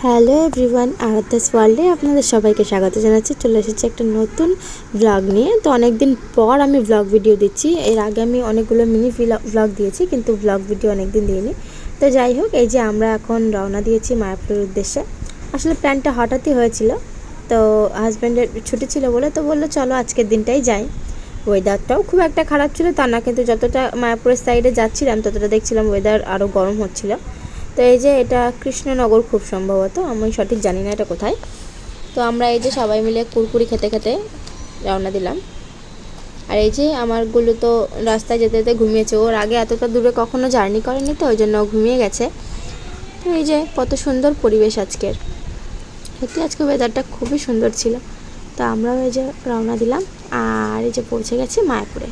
Hello everyone, আরাধ্যাস ওয়ার্ল্ডে আপনাদের সবাইকে স্বাগত জানাচ্ছি। চলে এসেছি একটা নতুন ব্লগ নিয়ে। তো অনেক দিন পর আমি ব্লগ ভিডিও দিচ্ছি। এর আগে আমি অনেকগুলো মিনি ব্লগ দিয়েছি, কিন্তু ব্লগ ভিডিও অনেক দিন দিইনি। তো যাই হোক, এই যে আমরা এখন রওনা দিয়েছি মায়াপুরের উদ্দেশ্যে। আসলে প্ল্যানটা হঠাৎই হয়েছিল, তো হাজব্যান্ডের ছুটি ছিল বলে তো বললো চলো আজকের দিনটাই যাই। ওয়েদারটাও খুব একটা খারাপ ছিল তা না, কিন্তু যতটা মায়াপুরের সাইডে যাচ্ছিলাম ততটা দেখছিলাম ওয়েদার আরও গরম হচ্ছিল। তো এই যে এটা কৃষ্ণনগর খুব সম্ভবত, আমি সঠিক জানি না এটা কোথায়। তো আমরা এই যে সবাই মিলে কুরকুরি খেতে খেতে রওনা দিলাম। আর এই যে আমারগুলো তো রাস্তায় যেতে যেতে ঘুমিয়েছে। ওর আগে এতটা দূরে কখনো জার্নি করেনি, তো ওই জন্য ঘুমিয়ে গেছে। তো এই যে কত সুন্দর পরিবেশ আজকের, সত্যি আজকে ওয়েদারটা খুবই সুন্দর ছিল। তো আমরাও এই যে রওনা দিলাম, আর এই যে পৌঁছে গেছি মায়াপুরে।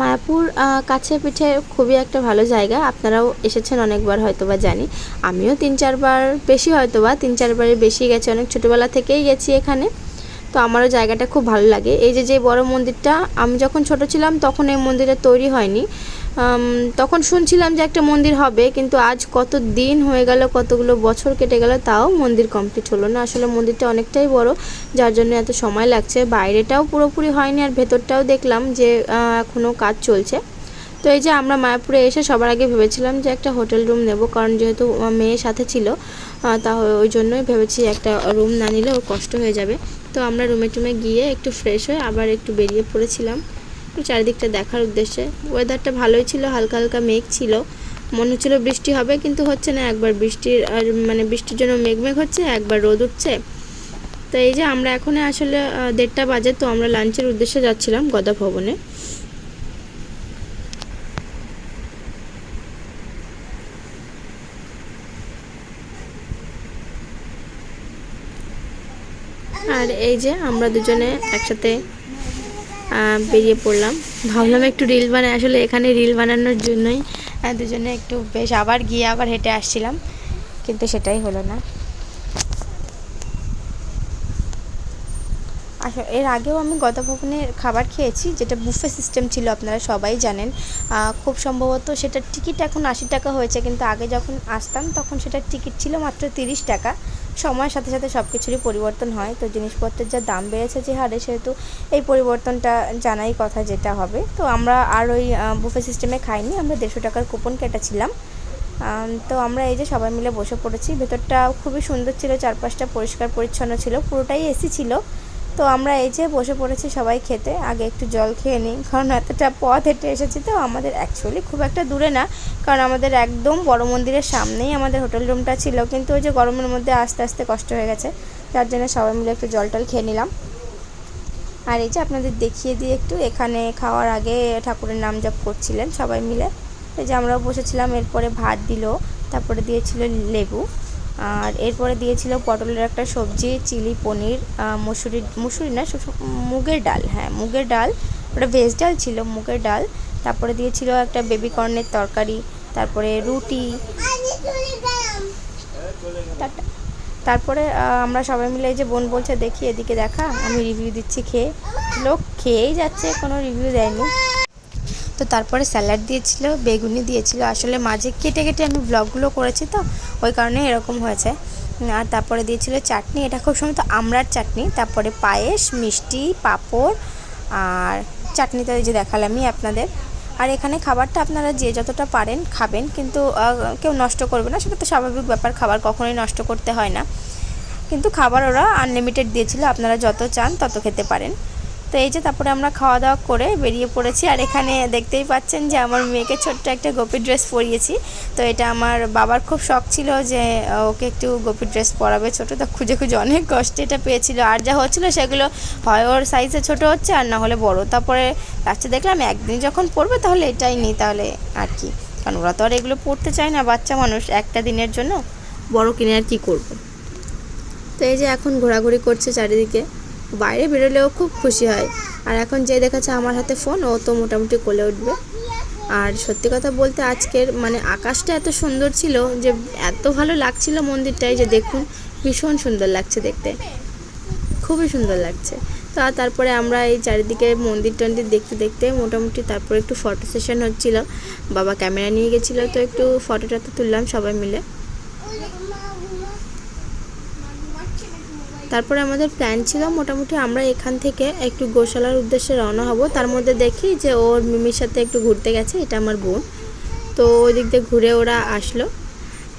মায়াপুর কাছে পিঠে খুবই একটা ভালো জায়গা। আপনারাও এসেছেন অনেকবার হয়তো বা জানি, আমিও 3-4বার, বেশি হয়তো বা 3-4বারের বেশি গেছি, অনেক ছোটোবেলা থেকেই গেছি এখানে। তো আমারও জায়গাটা খুব ভালো লাগে। এই যে বড় মন্দিরটা, আমি যখন ছোট ছিলাম তখন এই মন্দিরটা তৈরি হয়নি। তখন শুনছিলাম যে একটা মন্দির হবে, কিন্তু আজ কত দিন হয়ে গেল, কতগুলো বছর কেটে গেল, তাও মন্দির কমপ্লিট হলো না। আসলে মন্দিরটা অনেকটাই বড়, যার জন্য এত সময় লাগছে। বাইরেটাও পুরোপুরি হয়নি, আর ভেতরটাও দেখলাম যে এখনও কাজ চলছে। তো এই যে আমরা মায়াপুরে এসে সবার আগে ভেবেছিলাম যে একটা হোটেল রুম নেব, কারণ যেহেতু মেয়ের সাথে ছিল, তাহলে ওই জন্যই ভেবেছি একটা রুম না নিলে ওর কষ্ট হয়ে যাবে। তো আমরা রুমে গিয়ে একটু ফ্রেশ হয়ে আবার একটু বেরিয়ে পড়েছিলাম চারিদিকটা দেখার উদ্দেশ্যে। ওয়েদারটা ভালোই ছিল, হালকা হালকা মেঘ ছিল, মনে হচ্ছিল বৃষ্টি হবে, কিন্তু হচ্ছে না। একবার বৃষ্টির জন্য মেঘ হচ্ছে, একবার রোদ উঠছে। তো এই যে আমরা এখন আসলে 1:30টা বাজে, তো আমরা লাঞ্চের উদ্দেশ্যে যাচ্ছিলাম গদা ভবনে। আর এই যে আমরা দুজনে একসাথে বেরিয়ে পড়লাম। ভাবলাম একটু রিল বানাই, আসলে এখানে রিল বানানোর জন্যই দুজনে একটু বেশ আবার গিয়ে আবার হেঁটে আসছিলাম, কিন্তু সেটাই হলো না। আসলে এর আগেও আমি গদা ভবনের খাবার খেয়েছি, যেটা বুফে সিস্টেম ছিল, আপনারা সবাই জানেন। খুব সম্ভবত সেটার টিকিট এখন 80 টাকা হয়েছে, কিন্তু আগে যখন আসতাম তখন সেটার টিকিট ছিল মাত্র 30 টাকা। সময়ের সাথে সাথে সব কিছুরই পরিবর্তন হয়, তো জিনিসপত্রের যা দাম বেড়েছে যে হারে, সেহেতু এই পরিবর্তনটা জানাই কথা যেটা হবে। তো আমরা আর ওই বুফে সিস্টেমে খাইনি, আমরা 150 টাকার কুপন কেটেছিলাম। তো আমরা এই যে সবাই মিলে বসে পড়েছি। ভেতরটা খুবই সুন্দর ছিল, চারপাশটা পরিষ্কার পরিচ্ছন্ন ছিল, পুরোটাই এসি ছিল। তো আমরা এই যে বসে পড়েছি সবাই খেতে। আগে একটু জল খেয়ে নিই, কারণ এতটা পথ হেঁটে এসেছি। তো আমাদের অ্যাকচুয়ালি খুব একটা দূরে না, কারণ আমাদের একদম বড় মন্দিরের সামনেই আমাদের হোটেল রুমটা ছিল, কিন্তু ওই যে গরমের মধ্যে আস্তে আস্তে কষ্ট হয়ে গেছে, যার জন্য সবাই মিলে একটু জল টল খেয়ে নিলাম। আর এই যে আপনাদের দেখিয়ে দিয়ে একটু, এখানে খাওয়ার আগে ঠাকুরের নাম জপ করছিলেন সবাই মিলে। এই যে আমরাও বসেছিলাম। এরপরে ভাত দিল, তারপরে দিয়েছিল লেবু, আর এরপরে দিয়েছিল পটলের একটা সবজি, চিলি পনির, মুসুরি না, মুগের ডাল, হ্যাঁ মুগের ডাল, ওটা ভেজ ডাল ছিল, মুগের ডাল। তারপরে দিয়েছিল একটা বেবি কর্নের তরকারি, তারপরে রুটি। তারপরে আমরা সবাই মিলে, এই যে বোন বলছে দেখি এদিকে দেখা, আমি রিভিউ দিচ্ছি খেয়ে। লোক খেয়েই যাচ্ছে, কোনো রিভিউ দেয়নি। তো তারপরে স্যালাড দিয়েছিল, বেগুনি দিয়েছিল। আসলে মাঝে কেটে কেটে আমি ব্লগগুলো করেছি, তো ওই কারণে এরকম হয়েছে। আর তারপরে দিয়েছিল চাটনি, এটা খুব সম্ভবত আমড়ার চাটনি। তারপরে পায়েস, মিষ্টি, পাঁপড়, আর চাটনিটা এই যে দেখালামই আপনাদের। আর এখানে খাবারটা আপনারা যে যতটা পারেন খাবেন, কিন্তু কেউ নষ্ট করবে না, সেটা তো স্বাভাবিক ব্যাপার, খাবার কখনোই নষ্ট করতে হয় না। কিন্তু খাবার ওরা আনলিমিটেড দিয়েছিল, আপনারা যত চান তত খেতে পারেন। তো এই যে তারপরে আমরা খাওয়া দাওয়া করে বেরিয়ে পড়েছি। আর এখানে দেখতেই পাচ্ছেন যে আমার মেয়েকে ছোট্ট একটা গোপী ড্রেস পরিয়েছি। তো এটা আমার বাবার খুব শখ ছিল যে ওকে একটু গোপী ড্রেস পরাবে ছোটো, তো খুঁজে খুঁজে অনেক কষ্টে এটা পেয়েছিল। আর যা হচ্ছিলো সেগুলো হয় ওর সাইজে ছোটো হচ্ছে, আর না হলে বড়ো। তারপরে লাস্টে দেখলাম একদিন যখন পরবে তাহলে এটাই নিই তাহলে, আর কি, কারণ ওরা তো আর এগুলো পরতে চায় না, বাচ্চা মানুষ, একটা দিনের জন্য বড় কিনে আর কি করব। তো এই যে এখন ঘোরাঘুরি করছে চারিদিকে, বাইরে বেরোলেও খুব খুশি হয়। আর এখন যে দেখাচ্ছে আমার হাতে ফোন, ও তো মোটামুটি কোলে উঠবে। আর সত্যি কথা বলতে আজকের আকাশটা এত সুন্দর ছিল যে এত ভালো লাগছিল মন্দিরটায়, যে দেখুন ভীষণ সুন্দর লাগছে দেখতে, খুবই সুন্দর লাগছে। তো তারপরে আমরা এই চারিদিকে মন্দির টন্দির দেখতে দেখতে মোটামুটি, তারপরে একটু ফটো সেশন হচ্ছিল, বাবা ক্যামেরা নিয়ে গেছিলো, তো একটু ফটো টটো তুললাম সবাই মিলে। তারপরে আমাদের প্ল্যান ছিল মোটামুটি আমরা এখান থেকে একটু গোশালার উদ্দেশ্যে রওনা হব। তার মধ্যে দেখি যে ওর মিমির সাথে একটু ঘুরতে গেছে, এটা আমার বোন। তো ওই দিক দিয়ে ঘুরে ওরা আসলো।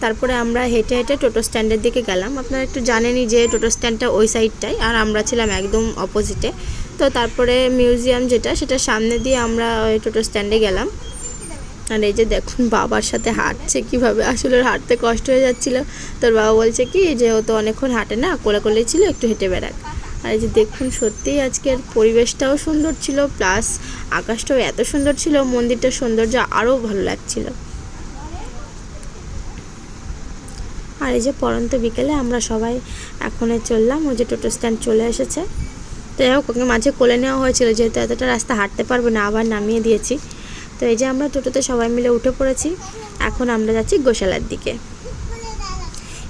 তারপরে আমরা হেঁটে হেঁটে টোটো স্ট্যান্ডের দিকে গেলাম। আপনারা একটু জানেনই যে টোটো স্ট্যান্ডটা ওই সাইডটাই, আর আমরা ছিলাম একদম অপোজিটে। তো তারপরে মিউজিয়াম যেটা, সেটা সামনে দিয়ে আমরা ওই টোটো স্ট্যান্ডে গেলাম। আর এই যে দেখুন বাবার সাথে হাঁটছে কীভাবে, আসলে হাঁটতে কষ্ট হয়ে যাচ্ছিলো। তোর বাবা বলছে কি যে ও তো অনেকক্ষণ হাঁটে না, কোলে কোলেই ছিল, একটু হেঁটে বেড়াক। আর এই যে দেখুন সত্যিই আজকের পরিবেশটাও সুন্দর ছিল, প্লাস আকাশটাও এত সুন্দর ছিল, মন্দিরটার সৌন্দর্য আরও ভালো লাগছিল। আর এই যে পরন্ত বিকেলে আমরা সবাই এখন চললাম, ওই যে টোটো স্ট্যান্ড চলে এসেছে। তো যাই হোক, ওকে মাঝে কোলে নেওয়া হয়েছিল, যেহেতু এতটা রাস্তা হাঁটতে পারবো না, আবার নামিয়ে দিয়েছি। তো এই যে আমরা টোটোতে সবাই মিলে উঠে পড়েছি। এখন আমরা যাচ্ছি গোশালার দিকে।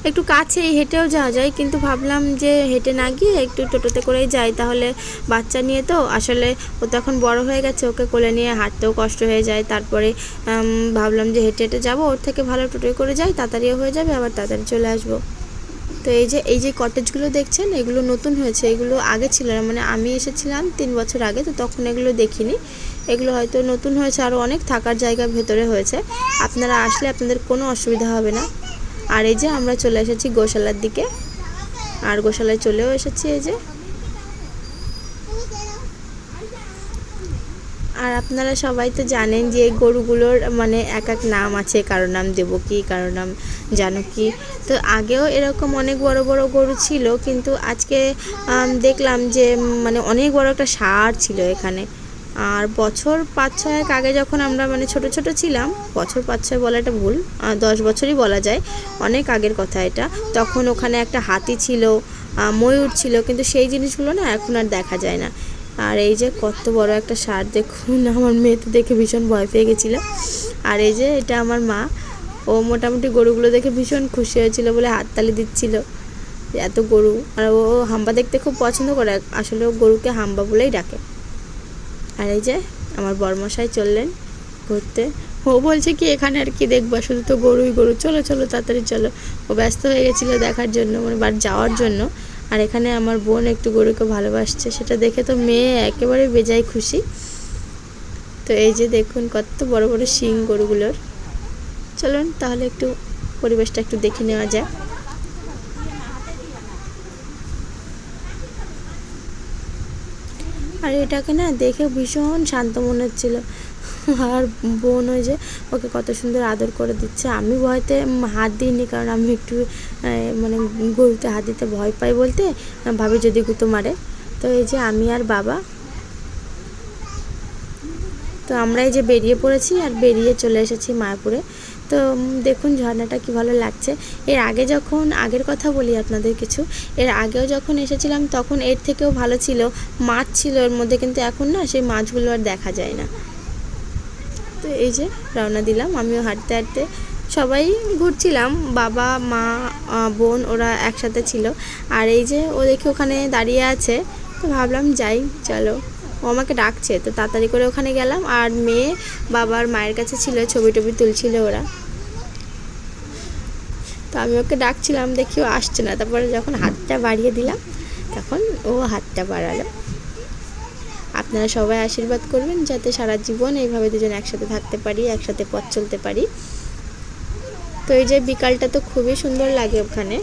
একটু কাছেই, হেঁটেও যাওয়া যায়, কিন্তু ভাবলাম যে হেঁটে না গিয়ে একটু টোটোতে করেই যাই, তাহলে বাচ্চা নিয়ে তো আসলে ও তো এখন বড় হয়ে গেছে, ওকে কোলে নিয়ে হাঁটতেও কষ্ট হয়ে যায়। তারপরে ভাবলাম যে হেঁটে হেঁটে যাবো, ওর থেকে ভালো টোটোয় করে যাই, তাড়াতাড়িও হয়ে যাবে, আবার তাড়াতাড়ি চলে আসবো। তো এই যে কটেজগুলো দেখছেন, এগুলো নতুন হয়েছে, এগুলো আগে ছিল না, মানে আমি এসেছিলাম 3 বছর আগে, তো তখন এগুলো দেখিনি। এগুলো হয়তো নতুন হয়েছে, আরও অনেক থাকার জায়গা ভেতরে হয়েছে। আপনারা আসলে আপনাদের কোনো অসুবিধা হবে না। আর এই যে আমরা চলে এসেছি গোশালার দিকে, আর গোশালায় চলেও এসেছি এই যে। আর আপনারা সবাই তো জানেন যে গরুগুলোর মানে এক এক নাম আছে, কারোর নাম দেবকী, কারোর নাম জানকী। তো আগেও এরকম অনেক বড় বড় গরু ছিল, কিন্তু আজকে দেখলাম যে মানে অনেক বড় একটা ষাঁড় ছিল এখানে। আর বছর 5-6 আগে যখন আমরা মানে ছোট ছোট ছিলাম, বছর 5-6 বলাটা ভুল, 10 বছরই বলা যায়, অনেক আগের কথা এটা। তখন ওখানে একটা হাতি ছিল, ময়ূর ছিল, কিন্তু সেই জিনিসগুলো না এখন আর দেখা যায় না। আর এই যে কত বড় একটা ষাঁড় দেখুন, আমার মেয়ে তো দেখে ভীষণ ভয় পেয়ে গেছিলো। আর এই যে এটা আমার মা, ও মোটামুটি গরুগুলো দেখে ভীষণ খুশি হয়েছিল বলে হাততালি দিচ্ছিল, এত গরু। আর ও হাম্বা দেখতে খুব পছন্দ করে, আসলে ও গরুকে হাম্বা বলেই ডাকে। আর এই যে আমার বরমশাই চললেন ঘুরতে, ও বলছে কি এখানে আর কি দেখবা, শুধু তো গরুই গরু, চলো চলো তাড়াতাড়ি চলো। ও ব্যস্ত হয়ে গেছিলো দেখার জন্য, মানে বাড়ি যাওয়ার জন্য। আর এখানে আমার বোন একটু গরুকে ভালোবাসছে, সেটা দেখে তো মেয়ে একেবারে বেজায় খুশি। তো এই যে দেখুন কত বড় বড় শিং গরুগুলোর। চলুন তাহলে একটু পরিবেশটা একটু দেখে নেওয়া যায়। আর এটাকে না দেখে ভীষণ শান্ত মনে হচ্ছিলো। আর বোন ওই যে ওকে কত সুন্দর আদর করে দিচ্ছে। আমি ভয়তে হাত দিইনি, কারণ আমি একটু মানে গরুতে হাত দিতে ভয় পাই, বলতে ভাবি যদি গুঁতো মারে। তো এই যে আমি আর বাবা, তো আমরা এই যে বেরিয়ে পড়েছি, আর বেরিয়ে চলে এসেছি মায়াপুরে। তো দেখুন ঝর্ণাটা কি ভালো লাগছে। এর আগে যখন, আগের কথা বলি আপনাদের কিছু, এর আগেও যখন এসেছিলাম তখন এর থেকেও ভালো ছিল, মাছ ছিল এর মধ্যে, কিন্তু এখন না সেই মাছগুলো আর দেখা যায় না। তো এই যে রওনা দিলাম, আমিও হাঁটতে হাঁটতে, সবাই ঘুরছিলাম, বাবা মা বোন ওরা একসাথে ছিল। আর এই যে ও দেখি ওখানে দাঁড়িয়ে আছে, তো ভাবলাম যাই, চলো। ও আমাকে ডাকছে, তো তাড়াতাড়ি করে ওখানে গেলাম। আর মেয়ে বাবার মায়ের কাছে ছিল, ছবি টবি তুলছিল ওরা। তো আমি ওকে ডাকছিলাম, দেখি ও আসছে না। তারপরে যখন হাতটা বাড়িয়ে দিলাম, তখন ও হাতটা বাড়ালো। আপনারা সবাই আশীর্বাদ করবেন যাতে সারা জীবন এইভাবে দুজন একসাথে থাকতে পারি, একসাথে পথ চলতে পারি। তো এই যে বিকালটা তো খুবই সুন্দর লাগে ওখানে।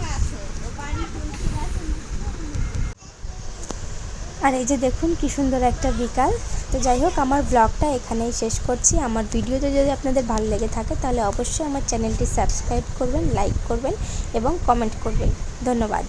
আর এই যে দেখুন কি সুন্দর একটা বিকাল। তো যাই হোক, আমার ব্লগটা এখানেই শেষ করছি। আমার ভিডিওতে যদি আপনাদের ভালো লেগে থাকে তাহলে অবশ্যই আমার চ্যানেলটি সাবস্ক্রাইব করবেন, লাইক করবেন এবং কমেন্ট করবেন। ধন্যবাদ।